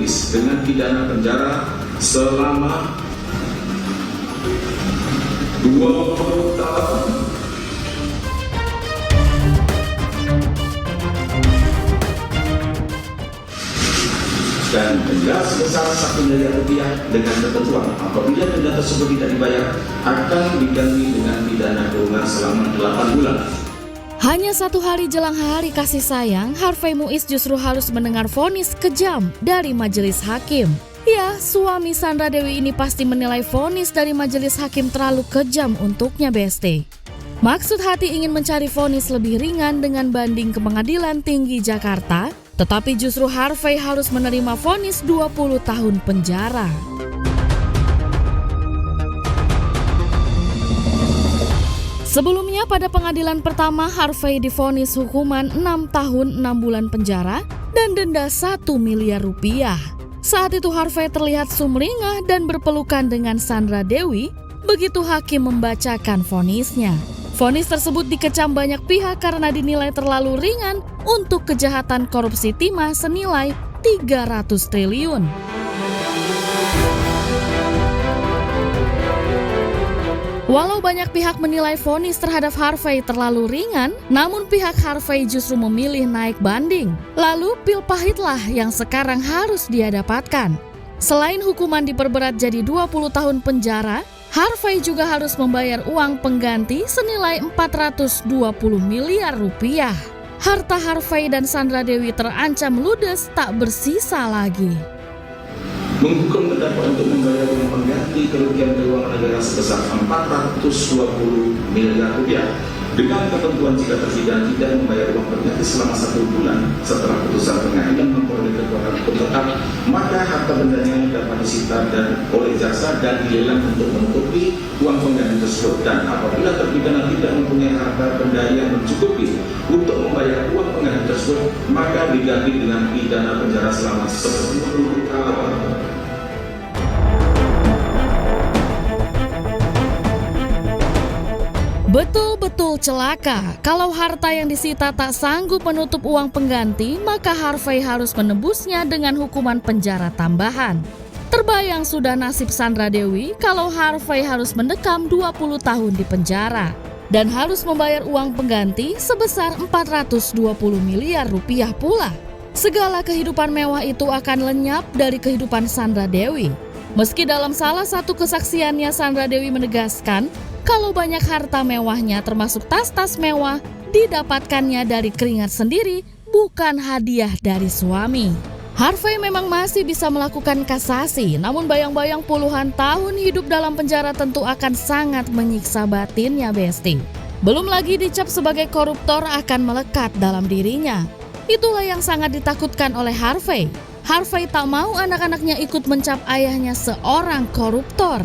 Muiz dengan pidana penjara selama 20 tahun. Dan denda sebesar 1 miliar rupiah dengan ketentuan apabila denda tersebut tidak dibayar akan diganti dengan pidana kurungan selama 8 bulan. Hanya 1 hari jelang hari kasih sayang, Harvey Muiz justru harus mendengar vonis kejam dari majelis hakim. Ya, suami Sandra Dewi ini pasti menilai vonis dari majelis hakim terlalu kejam untuknya, BST. Maksud hati ingin mencari vonis lebih ringan dengan banding ke Pengadilan Tinggi Jakarta, tetapi justru Harvey harus menerima vonis 20 tahun penjara. Sebelumnya pada pengadilan pertama, Harvey divonis hukuman 6 tahun 6 bulan penjara dan denda 1 miliar rupiah. Saat itu Harvey terlihat sumringah dan berpelukan dengan Sandra Dewi begitu hakim membacakan vonisnya. Vonis tersebut dikecam banyak pihak karena dinilai terlalu ringan untuk kejahatan korupsi timah senilai 300 triliun. Walau banyak pihak menilai vonis terhadap Harvey terlalu ringan, namun pihak Harvey justru memilih naik banding. Lalu pil pahitlah yang sekarang harus dia dapatkan. Selain hukuman diperberat jadi 20 tahun penjara, Harvey juga harus membayar uang pengganti senilai 420 miliar rupiah. Harta Harvey dan Sandra Dewi terancam ludes tak bersisa lagi. Menghukum terdakwa untuk membayar uang pengganti kerugian keuangan negara sebesar 420 miliar rupiah dengan ketentuan jika terpidana tidak membayar uang pengganti selama 1 bulan setelah putusan pengadilan memperoleh kekuatan hukum tetap, maka harta bendanya dapat disita dan oleh jaksa dan dilelang untuk menutupi uang pengganti tersebut. Dan apabila terpidana tidak mempunyai harta benda yang mencukupi untuk membayar uang pengganti tersebut, maka diganti dengan pidana penjara selama 10 tahun. Betul-betul celaka. Kalau harta yang disita tak sanggup menutup uang pengganti, maka Harvey harus menebusnya dengan hukuman penjara tambahan. Terbayang sudah nasib Sandra Dewi kalau Harvey harus mendekam 20 tahun di penjara dan harus membayar uang pengganti sebesar 420 miliar rupiah pula. Segala kehidupan mewah itu akan lenyap dari kehidupan Sandra Dewi. Meski dalam salah satu kesaksiannya Sandra Dewi menegaskan kalau banyak harta mewahnya termasuk tas-tas mewah didapatkannya dari keringat sendiri, bukan hadiah dari suami. Harvey memang masih bisa melakukan kasasi, namun bayang-bayang puluhan tahun hidup dalam penjara tentu akan sangat menyiksa batinnya, Besti. Belum lagi dicap sebagai koruptor akan melekat dalam dirinya. Itulah yang sangat ditakutkan oleh Harvey. Harvey tak mau anak-anaknya ikut mencap ayahnya seorang koruptor.